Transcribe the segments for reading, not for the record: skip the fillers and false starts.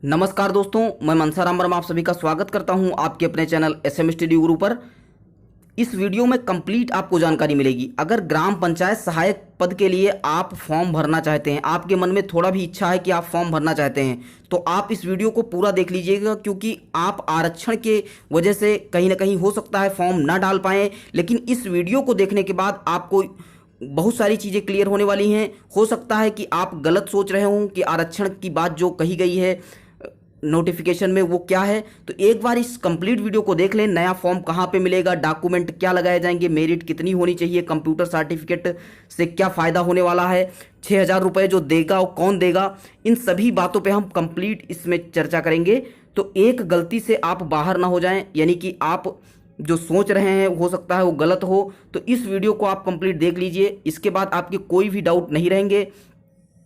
नमस्कार दोस्तों, मैं मनसा राम वर्मा आप सभी का स्वागत करता हूं आपके अपने चैनल एसएम स्टडी गुरु पर। इस वीडियो में कंप्लीट आपको जानकारी मिलेगी। अगर ग्राम पंचायत सहायक पद के लिए आप फॉर्म भरना चाहते हैं, आपके मन में थोड़ा भी इच्छा है कि आप फॉर्म भरना चाहते हैं, तो आप इस वीडियो को पूरा देख लीजिएगा, क्योंकि आप आरक्षण के वजह से कहीं ना कहीं हो सकता है फॉर्म ना डाल पाएँ। लेकिन इस वीडियो को देखने के बाद आपको बहुत सारी चीज़ें क्लियर होने वाली हैं। हो सकता है कि आप गलत सोच रहे हों कि आरक्षण की बात जो कही गई है नोटिफिकेशन में वो क्या है। तो एक बार इस कंप्लीट वीडियो को देख लें। नया फॉर्म कहाँ पे मिलेगा, डॉक्यूमेंट क्या लगाए जाएंगे, मेरिट कितनी होनी चाहिए, कंप्यूटर सर्टिफिकेट से क्या फ़ायदा होने वाला है, 6,000 रुपये जो देगा वो कौन देगा, इन सभी बातों पे हम कंप्लीट इसमें चर्चा करेंगे। तो एक गलती से आप बाहर ना हो जाएं, यानी कि आप जो सोच रहे हैं हो सकता है वो गलत हो। तो इस वीडियो को आप कंप्लीट देख लीजिए, इसके बाद आपके कोई भी डाउट नहीं रहेंगे।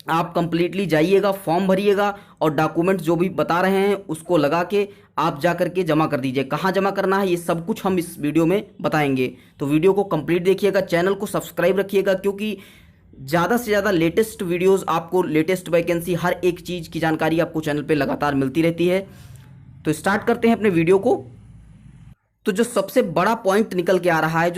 आप कंप्लीटली जाइएगा, फॉर्म भरिएगा और डॉक्यूमेंट जो भी बता रहे हैं उसको लगा के आप जा करके जमा कर दीजिए। कहाँ जमा करना है ये सब कुछ हम इस वीडियो में बताएंगे। तो वीडियो को कंप्लीट देखिएगा, चैनल को सब्सक्राइब रखिएगा, क्योंकि ज़्यादा से ज़्यादा लेटेस्ट वीडियोस आपको, लेटेस्ट वैकेंसी, हर एक चीज़ की जानकारी आपको चैनल पे लगातार मिलती रहती है। तो स्टार्ट करते हैं अपने वीडियो को। तो जो सबसे बड़ा पॉइंट निकल के आ रहा है,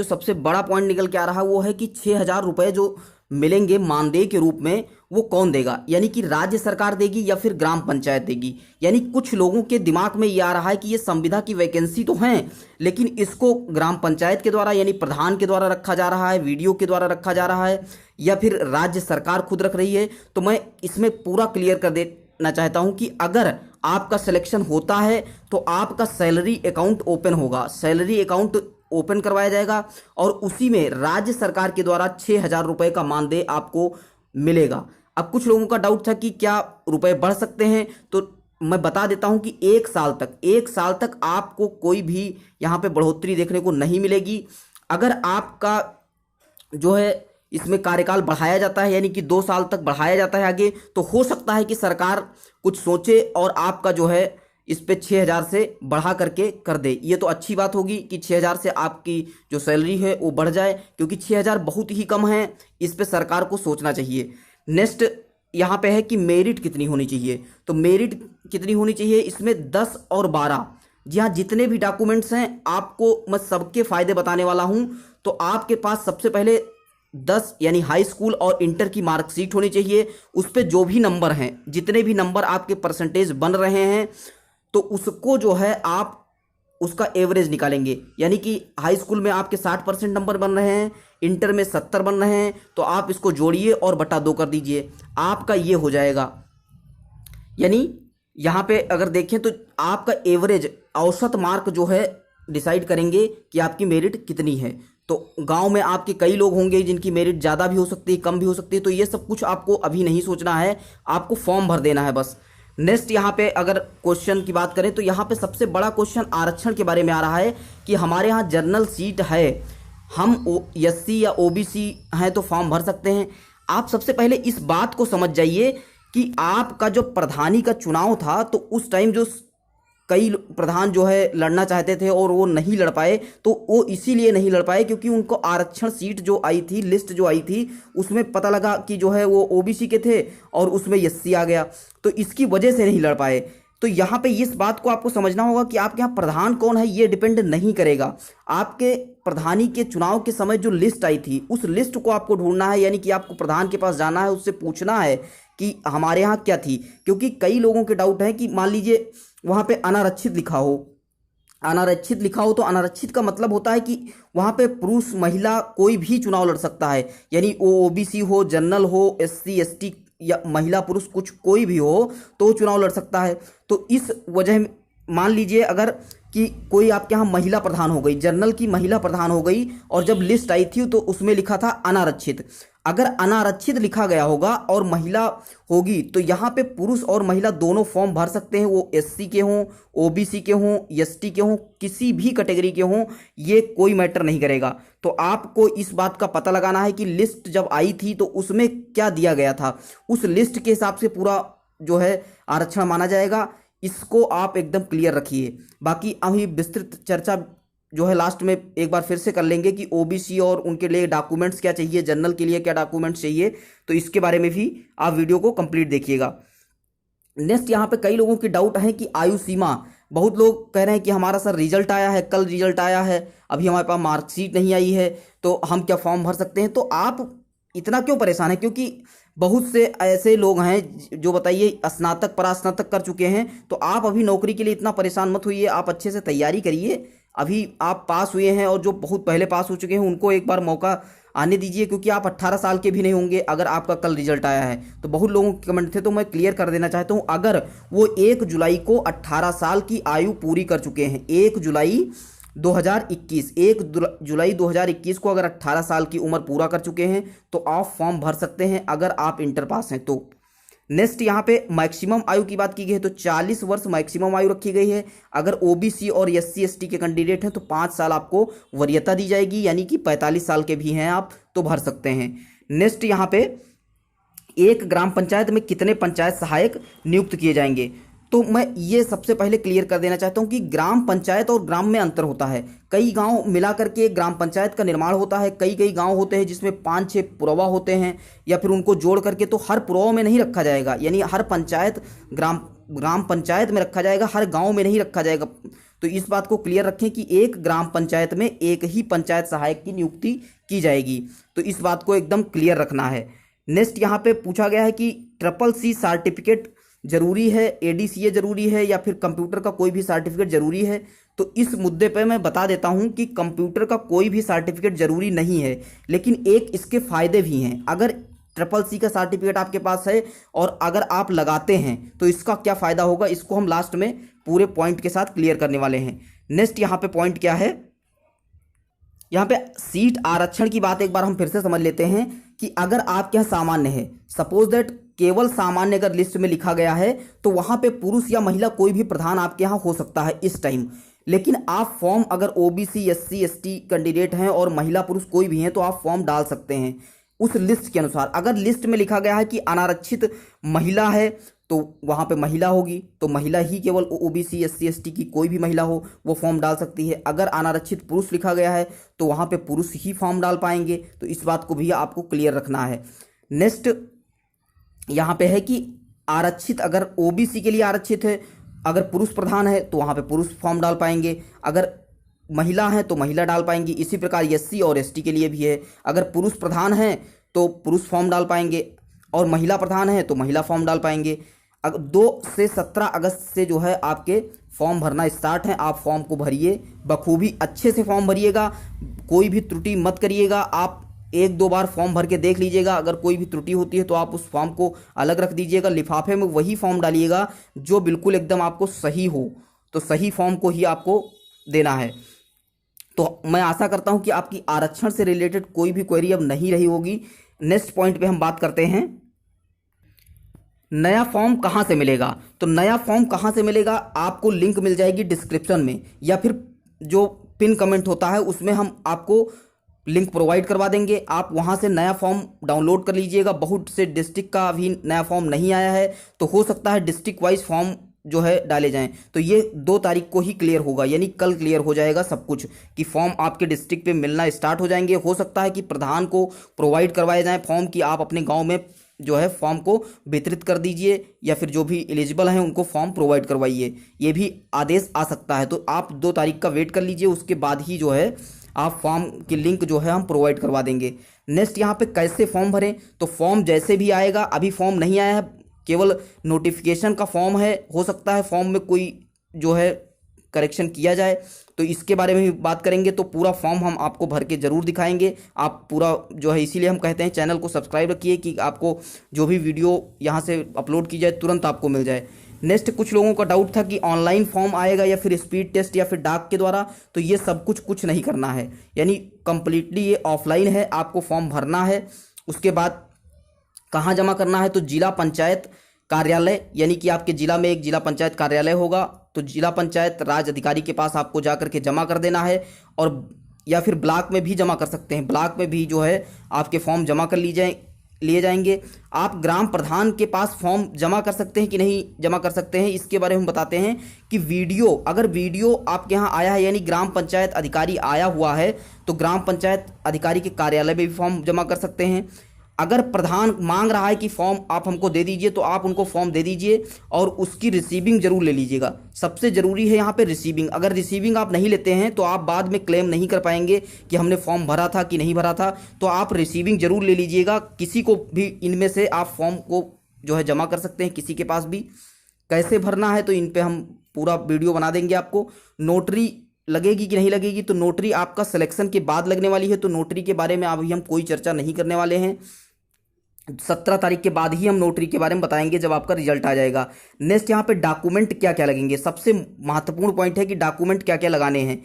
वो है कि 6,000 रुपये जो मिलेंगे मानदेय के रूप में, वो कौन देगा, यानी कि राज्य सरकार देगी या फिर ग्राम पंचायत देगी। यानी कुछ लोगों के दिमाग में ये आ रहा है कि ये संविदा की वैकेंसी तो हैं, लेकिन इसको ग्राम पंचायत के द्वारा यानी प्रधान के द्वारा रखा जा रहा है, वीडियो के द्वारा रखा जा रहा है, या फिर राज्य सरकार खुद रख रही है। तो मैं इसमें पूरा क्लियर कर देना चाहता हूं कि अगर आपका सिलेक्शन होता है तो आपका सैलरी अकाउंट ओपन होगा, सैलरी अकाउंट ओपन करवाया जाएगा और उसी में राज्य सरकार के द्वारा 6,000 रुपये का मानदेय आपको मिलेगा। अब कुछ लोगों का डाउट था कि क्या रुपए बढ़ सकते हैं, तो मैं बता देता हूं कि एक साल तक आपको कोई भी यहां पे बढ़ोतरी देखने को नहीं मिलेगी। अगर आपका जो है इसमें कार्यकाल बढ़ाया जाता है, यानी कि 2 साल तक बढ़ाया जाता है आगे, तो हो सकता है कि सरकार कुछ सोचे और आपका जो है इस पे 6,000 से बढ़ा करके कर दे। ये तो अच्छी बात होगी कि 6,000 से आपकी जो सैलरी है वो बढ़ जाए, क्योंकि 6,000 बहुत ही कम है, इस पे सरकार को सोचना चाहिए। नेक्स्ट यहाँ पे है कि मेरिट कितनी होनी चाहिए। तो मेरिट कितनी होनी चाहिए, इसमें 10 और 12, जी हाँ, जितने भी डॉक्यूमेंट्स हैं आपको मैं सबके फ़ायदे बताने वाला हूँ। तो आपके पास सबसे पहले 10 यानी हाई स्कूल और इंटर की मार्कशीट होनी चाहिए। उस पर जो भी नंबर हैं, जितने भी नंबर आपके परसेंटेज बन रहे हैं, तो उसको जो है आप उसका एवरेज निकालेंगे। यानी कि हाई स्कूल में आपके 60% नंबर बन रहे हैं, इंटर में 70 बन रहे हैं, तो आप इसको जोड़िए और बटा 2 कर दीजिए, आपका ये हो जाएगा। यानी यहाँ पे अगर देखें तो आपका एवरेज, औसत मार्क जो है डिसाइड करेंगे कि आपकी मेरिट कितनी है। तो गांव में आपके कई लोग होंगे जिनकी मेरिट ज़्यादा भी हो सकती है, कम भी हो सकती है, तो ये सब कुछ आपको अभी नहीं सोचना है, आपको फॉर्म भर देना है बस। नेक्स्ट यहाँ पे अगर क्वेश्चन की बात करें तो यहाँ पे सबसे बड़ा क्वेश्चन आरक्षण के बारे में आ रहा है कि हमारे यहाँ जनरल सीट है, हम एससी या ओबीसी हैं तो फॉर्म भर सकते हैं। आप सबसे पहले इस बात को समझ जाइए कि आपका जो प्रधानी का चुनाव था, तो उस टाइम जो कई प्रधान जो है लड़ना चाहते थे और वो नहीं लड़ पाए, तो वो इसीलिए नहीं लड़ पाए क्योंकि उनको आरक्षण सीट जो आई थी, लिस्ट जो आई थी, उसमें पता लगा कि जो है वो ओबीसी के थे और उसमें एससी आ गया, तो इसकी वजह से नहीं लड़ पाए। तो यहाँ पे इस बात को आपको समझना होगा कि आपके यहाँ प्रधान कौन है ये डिपेंड नहीं करेगा। आपके प्रधानी के चुनाव के समय जो लिस्ट आई थी, उस लिस्ट को आपको ढूंढना है, यानी कि आपको प्रधान के पास जाना है, उससे पूछना है कि हमारे यहाँ क्या थी। क्योंकि कई लोगों के डाउट है कि मान लीजिए वहाँ पे अनारक्षित लिखा हो, तो अनारक्षित का मतलब होता है कि वहाँ पे पुरुष महिला कोई भी चुनाव लड़ सकता है, यानी वो ओबीसी हो, जनरल हो, एससी एसटी या महिला पुरुष कुछ कोई भी हो तो चुनाव लड़ सकता है। तो इस वजह मान लीजिए अगर कि कोई आपके यहाँ महिला प्रधान हो गई, जनरल की महिला प्रधान हो गई, और जब लिस्ट आई थी तो उसमें लिखा था अनारक्षित। अगर अनारक्षित लिखा गया होगा और महिला होगी तो यहाँ पे पुरुष और महिला दोनों फॉर्म भर सकते हैं, वो एससी के हों, ओबीसी के हों, एसटी के हों, किसी भी कैटेगरी के हों, ये कोई मैटर नहीं करेगा। तो आपको इस बात का पता लगाना है कि लिस्ट जब आई थी तो उसमें क्या दिया गया था, उस लिस्ट के हिसाब से पूरा जो है आरक्षण माना जाएगा। इसको आप एकदम क्लियर रखिए। बाकी अभी विस्तृत चर्चा जो है लास्ट में एक बार फिर से कर लेंगे कि ओबीसी और उनके लिए डॉक्यूमेंट्स क्या चाहिए, जनरल के लिए क्या डॉक्यूमेंट्स चाहिए, तो इसके बारे में भी आप वीडियो को कंप्लीट देखिएगा। नेक्स्ट यहाँ पे कई लोगों की डाउट है कि आयु सीमा, बहुत लोग कह रहे हैं कि हमारा सर रिजल्ट आया है, कल रिजल्ट आया है, अभी हमारे पास मार्कशीट नहीं आई है, तो हम क्या फॉर्म भर सकते हैं? तो आप इतना क्यों परेशान हैं? क्योंकि बहुत से ऐसे लोग हैं जो बताइए स्नातक परास्नातक कर चुके हैं, तो आप अभी नौकरी के लिए इतना परेशान मत होइए, आप अच्छे से तैयारी करिए। अभी आप पास हुए हैं और जो बहुत पहले पास हो चुके हैं उनको एक बार मौका आने दीजिए, क्योंकि आप 18 साल के भी नहीं होंगे अगर आपका कल रिजल्ट आया है। तो बहुत लोगों के कमेंट थे, तो मैं क्लियर कर देना चाहता हूं, अगर वो 1 जुलाई को 18 साल की आयु पूरी कर चुके हैं, 1 जुलाई 2021 को अगर 18 साल की उम्र पूरा कर चुके हैं तो आप फॉर्म भर सकते हैं, अगर आप इंटर पास हैं तो। नेक्स्ट यहाँ पे मैक्सिमम आयु की बात की गई है, तो 40 वर्ष मैक्सिमम आयु रखी गई है। अगर ओबीसी और एससी एसटी के कैंडिडेट हैं तो 5 साल आपको वरीयता दी जाएगी, यानी कि 45 साल के भी हैं आप तो भर सकते हैं। नेक्स्ट यहाँ पे एक ग्राम पंचायत में कितने पंचायत सहायक नियुक्त किए जाएंगे? तो मैं ये सबसे पहले क्लियर कर देना चाहता हूँ कि ग्राम पंचायत और ग्राम में अंतर होता है। कई गांव मिला करके एक ग्राम पंचायत का निर्माण होता है, कई कई गांव होते हैं जिसमें 5-6 पुरवा होते हैं, या फिर उनको जोड़ करके, तो हर पुरवा में नहीं रखा जाएगा, यानी हर पंचायत ग्राम पंचायत में रखा जाएगा, हर गाँव में नहीं रखा जाएगा। तो इस बात को क्लियर रखें कि एक ग्राम पंचायत में एक ही पंचायत सहायक की नियुक्ति की जाएगी, तो इस बात को एकदम क्लियर रखना है। नेक्स्ट यहाँ पे पूछा गया है कि CCC सर्टिफिकेट जरूरी है, ADCA जरूरी है, या फिर कंप्यूटर का कोई भी सर्टिफिकेट जरूरी है? तो इस मुद्दे पे मैं बता देता हूं कि कंप्यूटर का कोई भी सर्टिफिकेट जरूरी नहीं है, लेकिन एक इसके फायदे भी हैं। अगर CCC का सर्टिफिकेट आपके पास है और अगर आप लगाते हैं तो इसका क्या फ़ायदा होगा, इसको हम लास्ट में पूरे पॉइंट के साथ क्लियर करने वाले हैं। नेक्स्ट यहाँ पे पॉइंट क्या है, यहाँ पे सीट आरक्षण की बात एक बार हम फिर से समझ लेते हैं कि अगर आपके यहाँ सामान्य है, सपोज दैट केवल सामान्य अगर लिस्ट में लिखा गया है तो वहां पे पुरुष या महिला कोई भी प्रधान आपके यहाँ हो सकता है इस टाइम, लेकिन आप फॉर्म अगर ओबीसी एससी एसटी कैंडिडेट हैं और महिला पुरुष कोई भी हैं तो आप फॉर्म डाल सकते हैं उस लिस्ट के अनुसार। अगर लिस्ट में लिखा गया है कि अनारक्षित महिला है तो वहां पे महिला होगी, तो महिला ही, केवल ओबीसी एससी एसटी की कोई भी महिला हो वो फॉर्म डाल सकती है। अगर अनारक्षित पुरुष लिखा गया है तो वहां पे पुरुष ही फॉर्म डाल पाएंगे, तो इस बात को भी आपको क्लियर रखना है। नेक्स्ट यहाँ पे है कि आरक्षित, अगर ओबीसी के लिए आरक्षित है, अगर पुरुष प्रधान है तो वहाँ पे पुरुष फॉर्म डाल पाएंगे, अगर महिला है तो महिला डाल पाएंगी। इसी प्रकार एससी और एसटी के लिए भी है, अगर पुरुष प्रधान है तो पुरुष फॉर्म डाल पाएंगे और महिला प्रधान है तो महिला फॉर्म डाल पाएंगे। अगर 2 से 17 अगस्त से जो है आपके फॉर्म भरना स्टार्ट है, आप फॉर्म को भरिए बखूबी, अच्छे से फॉर्म भरिएगा, कोई भी त्रुटि मत करिएगा। आप 1-2 बार फॉर्म भर के देख लीजिएगा, अगर कोई भी त्रुटि होती है तो आप उस फॉर्म को अलग रख दीजिएगा, लिफाफे में वही फॉर्म डालिएगा जो बिल्कुल एकदम आपको सही हो, तो सही फॉर्म को ही आपको देना है। तो मैं आशा करता हूं कि आपकी आरक्षण से रिलेटेड कोई भी क्वेरी अब नहीं रही होगी। नेक्स्ट पॉइंट पे हम बात करते हैं, नया फॉर्म कहां से मिलेगा? तो नया फॉर्म कहां से मिलेगा, आपको लिंक मिल जाएगी डिस्क्रिप्शन में, या फिर जो पिन कमेंट होता है उसमें हम आपको लिंक प्रोवाइड करवा देंगे, आप वहां से नया फॉर्म डाउनलोड कर लीजिएगा। बहुत से डिस्ट्रिक्ट का अभी नया फॉर्म नहीं आया है, तो हो सकता है डिस्ट्रिक्ट वाइज फॉर्म जो है डाले जाएं, तो ये 2 तारीख को ही क्लियर होगा, यानी कल क्लियर हो जाएगा सब कुछ कि फॉर्म आपके डिस्ट्रिक्ट पे मिलना स्टार्ट हो जाएंगे। हो सकता है कि प्रधान को प्रोवाइड करवाए जाएं फॉर्म की, आप अपने गांव में जो है फॉर्म को वितरित कर दीजिए, या फिर जो भी एलिजिबल हैं उनको फॉर्म प्रोवाइड करवाइए, ये भी आदेश आ सकता है। तो आप 2 तारीख का वेट कर लीजिए, उसके बाद ही जो है आप फॉर्म की लिंक जो है हम प्रोवाइड करवा देंगे। नेक्स्ट यहाँ पे कैसे फॉर्म भरें, तो फॉर्म जैसे भी आएगा, अभी फॉर्म नहीं आया है, केवल नोटिफिकेशन का फॉर्म है, हो सकता है फॉर्म में कोई जो है करेक्शन किया जाए, तो इसके बारे में भी बात करेंगे। तो पूरा फॉर्म हम आपको भर के ज़रूर दिखाएंगे, आप पूरा जो है, इसीलिए हम कहते हैं चैनल को सब्सक्राइब रखिए कि आपको जो भी वीडियो यहाँ से अपलोड की जाए तुरंत आपको मिल जाए। नेक्स्ट, कुछ लोगों का डाउट था कि ऑनलाइन फॉर्म आएगा या फिर स्पीड टेस्ट या फिर डाक के द्वारा, तो ये सब कुछ नहीं करना है, यानी कंप्लीटली ये ऑफलाइन है, आपको फॉर्म भरना है। उसके बाद कहाँ जमा करना है, तो जिला पंचायत कार्यालय, यानी कि आपके जिला में एक जिला पंचायत कार्यालय होगा, तो जिला पंचायत राज अधिकारी के पास आपको जा करके जमा कर देना है, और या फिर ब्लॉक में भी जमा कर सकते हैं, ब्लॉक में भी जो है आपके फॉर्म जमा कर लिए जाएंगे। आप ग्राम प्रधान के पास फॉर्म जमा कर सकते हैं कि नहीं जमा कर सकते हैं, इसके बारे में हम बताते हैं कि अगर वीडियो आपके यहाँ आया है, यानी ग्राम पंचायत अधिकारी आया हुआ है, तो ग्राम पंचायत अधिकारी के कार्यालय में भी फॉर्म जमा कर सकते हैं। अगर प्रधान मांग रहा है कि फॉर्म आप हमको दे दीजिए तो आप उनको फॉर्म दे दीजिए और उसकी रिसीविंग जरूर ले लीजिएगा। सबसे ज़रूरी है यहाँ पे रिसीविंग। अगर रिसीविंग आप नहीं लेते हैं तो आप बाद में क्लेम नहीं कर पाएंगे कि हमने फॉर्म भरा था कि नहीं भरा था। तो आप रिसीविंग जरूर ले लीजिएगा। किसी को भी इनमें से आप फॉर्म को जो है जमा कर सकते हैं, किसी के पास भी। कैसे भरना है तो इन पर हम पूरा वीडियो बना देंगे आपको। नोटरी लगेगी कि नहीं लगेगी, तो नोटरी आपका सिलेक्शन के बाद लगने वाली है, तो नोटरी के बारे में अभी हम कोई चर्चा नहीं करने वाले हैं। 17 तारीख के बाद ही हम नोटरी के बारे में बताएंगे जब आपका रिजल्ट आ जाएगा। नेक्स्ट यहाँ पे डॉक्यूमेंट क्या क्या लगेंगे, सबसे महत्वपूर्ण पॉइंट है कि डॉक्यूमेंट क्या क्या लगाने हैं।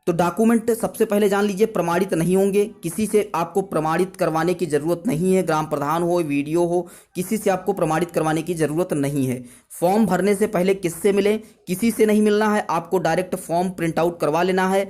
तो डॉक्यूमेंट सबसे पहले जान लीजिए, प्रमाणित नहीं होंगे। किसी से आपको प्रमाणित करवाने की ज़रूरत नहीं है। ग्राम प्रधान हो, वीडियो हो, किसी से आपको प्रमाणित करवाने की ज़रूरत नहीं है। फॉर्म भरने से पहले किससे मिलें, किसी से नहीं मिलना है। आपको डायरेक्ट फॉर्म प्रिंट आउट करवा लेना है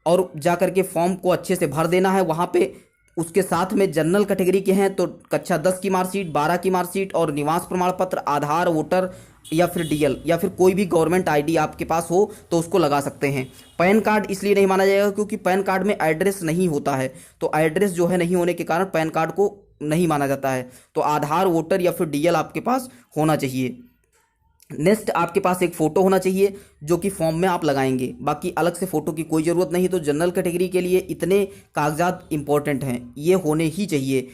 और जा करके फॉर्म को अच्छे से भर देना है। वहाँ पे उसके साथ में जनरल कैटेगरी के हैं तो कक्षा 10 की मार्कशीट, 12 की मार्कशीट और निवास प्रमाण पत्र, आधार, वोटर या फिर डीएल या फिर कोई भी गवर्नमेंट आईडी आपके पास हो तो उसको लगा सकते हैं। पैन कार्ड इसलिए नहीं माना जाएगा क्योंकि पैन कार्ड में एड्रेस नहीं होता है, तो एड्रेस जो है नहीं होने के कारण पैन कार्ड को नहीं माना जाता है। तो आधार, वोटर या फिर डीएल आपके पास होना चाहिए। नेक्स्ट आपके पास एक फ़ोटो होना चाहिए जो कि फॉर्म में आप लगाएंगे। बाकी अलग से फ़ोटो की कोई ज़रूरत नहीं। तो जनरल कैटेगरी के लिए इतने कागजात इंपॉर्टेंट हैं, ये होने ही चाहिए।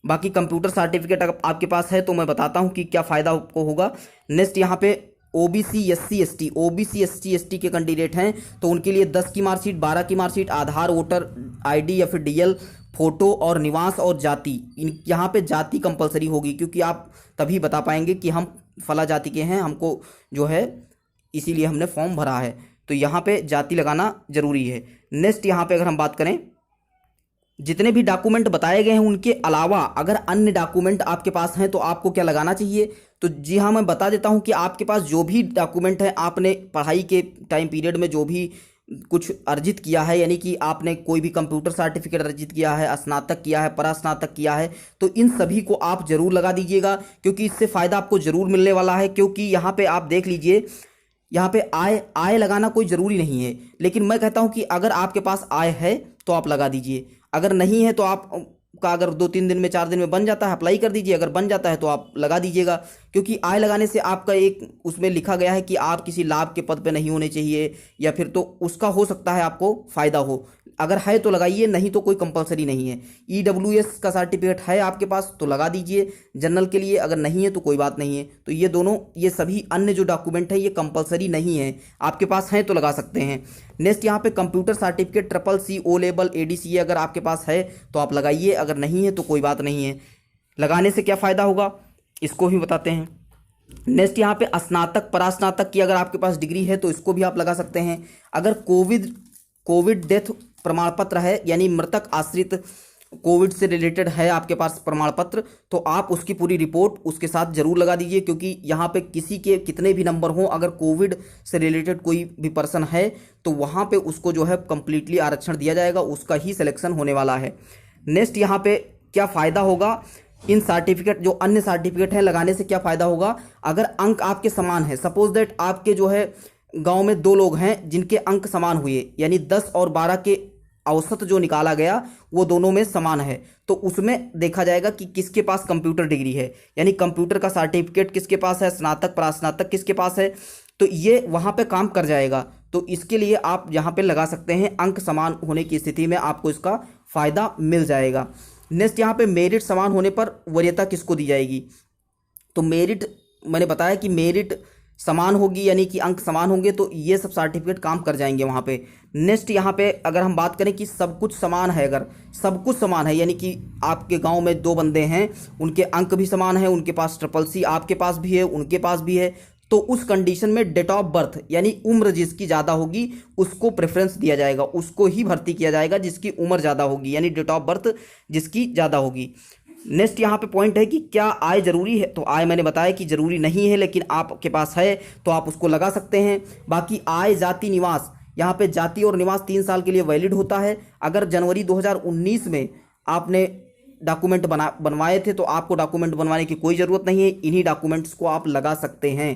बाकी कंप्यूटर सर्टिफिकेट अगर आपके पास है तो मैं बताता हूँ कि क्या फ़ायदा आपको होगा। नेक्स्ट यहाँ पे OBC, SC, ST, OBC, SC, ST के कैंडिडेट हैं तो उनके लिए 10 की मार्कशीट, 12 की मार्कशीट, आधार, वोटर आईडी या फिर डीएल, फोटो और निवास और जाति। यहाँ पे जाति कंपलसरी होगी क्योंकि आप तभी बता पाएंगे कि हम फला जाति के हैं, हमको जो है इसीलिए हमने फॉर्म भरा है। तो यहाँ पे जाति लगाना जरूरी है। नेक्स्ट यहाँ पे अगर हम बात करें, जितने भी डॉक्यूमेंट बताए गए हैं उनके अलावा अगर अन्य डॉक्यूमेंट आपके पास हैं तो आपको क्या लगाना चाहिए। तो जी हाँ, मैं बता देता हूँ कि आपके पास जो भी डॉक्यूमेंट है, आपने पढ़ाई के टाइम पीरियड में जो भी कुछ अर्जित किया है, यानी कि आपने कोई भी कंप्यूटर सर्टिफिकेट अर्जित किया है, स्नातक किया है, परास्नातक किया है, तो इन सभी को आप जरूर लगा दीजिएगा क्योंकि इससे फ़ायदा आपको ज़रूर मिलने वाला है। क्योंकि यहाँ पे आप देख लीजिए, यहाँ पे आय लगाना कोई ज़रूरी नहीं है, लेकिन मैं कहता हूँ कि अगर आपके पास आय है तो आप लगा दीजिए। अगर नहीं है तो आप का अगर 2-3 दिन में, 4 दिन में बन जाता है, अप्लाई कर दीजिए। अगर बन जाता है तो आप लगा दीजिएगा क्योंकि आय लगाने से आपका एक उसमें लिखा गया है कि आप किसी लाभ के पद पे नहीं होने चाहिए या फिर तो उसका हो सकता है आपको फ़ायदा हो। अगर है तो लगाइए, नहीं तो कोई कंपलसरी नहीं है। ईडब्ल्यूएस का सर्टिफिकेट है आपके पास तो लगा दीजिए जनरल के लिए, अगर नहीं है तो कोई बात नहीं है। तो ये दोनों, ये सभी अन्य जो डॉक्यूमेंट है ये कंपलसरी नहीं है, आपके पास हैं तो लगा सकते हैं। नेक्स्ट यहाँ पे computer certificate, triple C, O level, ADCA अगर आपके पास है तो आप लगाइए, अगर नहीं है तो कोई बात नहीं है। लगाने से क्या फ़ायदा होगा इसको भी बताते हैं। नेक्स्ट यहाँ पे स्नातक, परास्नातक की अगर आपके पास डिग्री है तो इसको भी आप लगा सकते हैं। अगर कोविड डेथ प्रमाण पत्र है, यानी मृतक आश्रित कोविड से रिलेटेड है आपके पास प्रमाण पत्र, तो आप उसकी पूरी रिपोर्ट उसके साथ जरूर लगा दीजिए क्योंकि यहाँ पे किसी के कितने भी नंबर हों, अगर कोविड से रिलेटेड कोई भी पर्सन है तो वहाँ पे उसको जो है कंप्लीटली आरक्षण दिया जाएगा, उसका ही सिलेक्शन होने वाला है। नेक्स्ट यहाँ पे क्या फ़ायदा होगा, इन सर्टिफिकेट जो अन्य सर्टिफिकेट हैं लगाने से क्या फ़ायदा होगा। अगर अंक आपके समान है, सपोज दैट आपके जो है गांव में 2 लोग हैं जिनके अंक समान हुए, यानी 10 और 12 के औसत जो निकाला गया वो दोनों में समान है, तो उसमें देखा जाएगा कि किसके पास कंप्यूटर डिग्री है, यानी कंप्यूटर का सर्टिफिकेट किसके पास है, स्नातक, परास्नातक किसके पास है, तो ये वहाँ पे काम कर जाएगा। तो इसके लिए आप यहाँ पे लगा सकते हैं, अंक समान होने की स्थिति में आपको इसका फ़ायदा मिल जाएगा। नेक्स्ट यहाँ पे मेरिट समान होने पर वरीयता किसको दी जाएगी। तो मेरिट मैंने बताया कि मेरिट समान होगी, यानी कि अंक समान होंगे तो ये सब सर्टिफिकेट काम कर जाएंगे वहाँ पे। नेक्स्ट यहाँ पे अगर हम बात करें कि सब कुछ समान है, अगर सब कुछ समान है, यानी कि आपके गांव में 2 बंदे हैं, उनके अंक भी समान है, उनके पास ट्रिपल सी आपके पास भी है, उनके पास भी है, तो उस कंडीशन में डेट ऑफ बर्थ यानी उम्र जिसकी ज़्यादा होगी उसको प्रेफरेंस दिया जाएगा, उसको ही भर्ती किया जाएगा जिसकी उम्र ज़्यादा होगी, यानी डेट ऑफ बर्थ जिसकी ज़्यादा होगी। नेक्स्ट यहाँ पे पॉइंट है कि क्या आय जरूरी है, तो आय मैंने बताया कि जरूरी नहीं है, लेकिन आपके पास है तो आप उसको लगा सकते हैं। बाकी आय, जाति, निवास, यहाँ पे जाति और निवास 3 साल के लिए वैलिड होता है। अगर जनवरी 2019 में आपने डॉक्यूमेंट बनवाए थे तो आपको डॉक्यूमेंट बनवाने की कोई ज़रूरत नहीं है, इन्हीं डॉक्यूमेंट्स को आप लगा सकते हैं।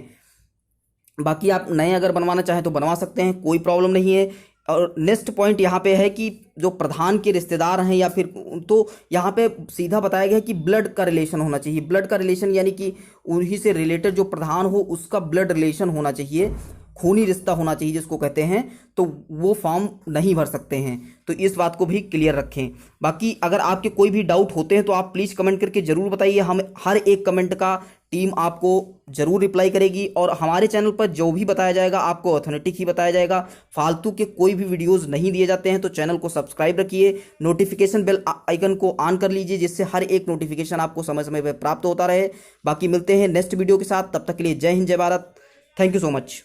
बाकी आप नए अगर बनवाना चाहें तो बनवा सकते हैं, कोई प्रॉब्लम नहीं है। और नेक्स्ट पॉइंट यहाँ पे है कि जो प्रधान के रिश्तेदार हैं या फिर, तो यहाँ पे सीधा बताया गया है कि ब्लड का रिलेशन होना चाहिए। ब्लड का रिलेशन यानी कि उन्हीं से रिलेटेड जो प्रधान हो उसका ब्लड रिलेशन होना चाहिए, खूनी रिश्ता होना चाहिए जिसको कहते हैं, तो वो फॉर्म नहीं भर सकते हैं। तो इस बात को भी क्लियर रखें। बाकी अगर आपके कोई भी डाउट होते हैं तो आप प्लीज़ कमेंट करके ज़रूर बताइए। हम हर एक कमेंट का टीम आपको ज़रूर रिप्लाई करेगी, और हमारे चैनल पर जो भी बताया जाएगा आपको ऑथेंटिक ही बताया जाएगा। फालतू के कोई भी वीडियोज़ नहीं दिए जाते हैं। तो चैनल को सब्सक्राइब रखिए, नोटिफिकेशन बेल आइकन को ऑन कर लीजिए, जिससे हर एक नोटिफिकेशन आपको समय समय पर प्राप्त होता रहे। बाकी मिलते हैं नेक्स्ट वीडियो के साथ, तब तक के लिए जय हिंद, जय Bharat. Thank you so much.